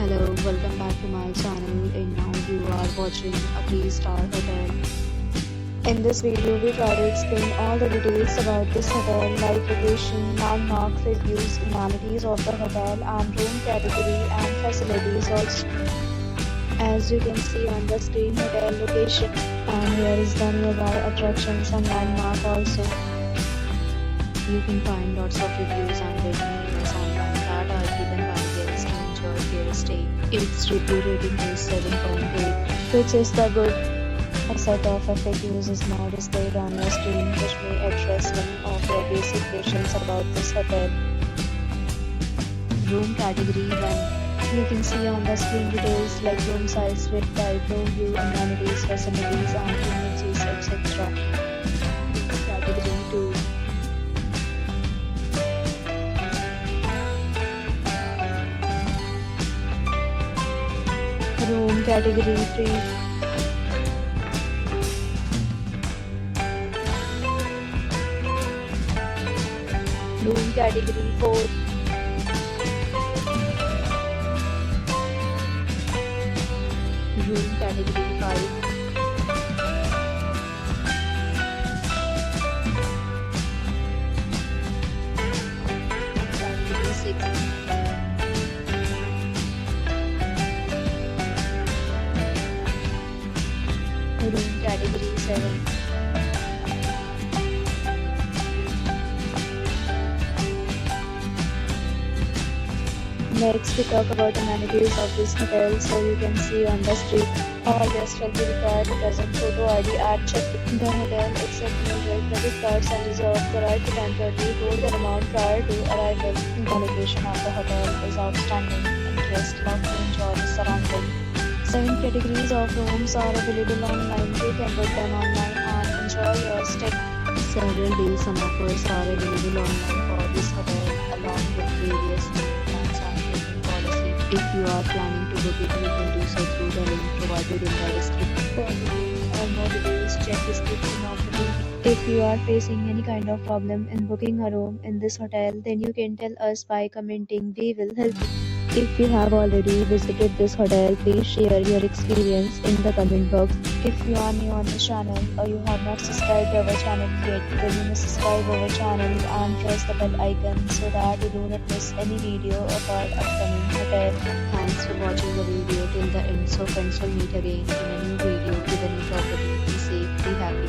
Hello, welcome back to my channel, and now you are watching a 3-star hotel. In this video, we try to explain all the details about this hotel, like location, landmarks, reviews, amenities of the hotel, and room category and facilities also. As you can see on the screen, hotel location, and here is the nearby attractions and landmark also. You can find lots of reviews and ratings online that are given by guests to enjoy their stay. Its review rating is 7.8, which is the good. A set of FAQs is now displayed on your screen, which may address some of your basic questions about this hotel. Room category 1. You can see on the screen details like room size, width, type, room view, amenities, facilities, and amenities, etc. Category 2. Room category 3. Room category 4. Room category 5. Category 6. Room category 7. Next, we talk about amenities of this hotel. So you can see on the street, all guests will be required to present photo ID at check-in. The hotel accepts major credit cards and reserves the right to temporarily hold an amount prior to arrival. The location of the hotel is outstanding and guests love to enjoy the surrounding. 7 categories of rooms are available online. You can book them online and enjoy your stay. Several deals and offers are available online for this hotel, along with various plans and booking policy. If you are planning to book it, you can do so through the link provided in the description. For more details, check the description of the video. If you are facing any kind of problem in booking a room in this hotel, then you can tell us by commenting. We will help you. If you have already visited this hotel, please share your experience in the comment box. If you are new on the channel or you have not subscribed our channel yet, then you must subscribe our channel and press the bell icon so that you do not miss any video of our upcoming hotel. Thanks for watching the video till the end. So friends, will meet again in a new video with a new property. Be safe, be happy.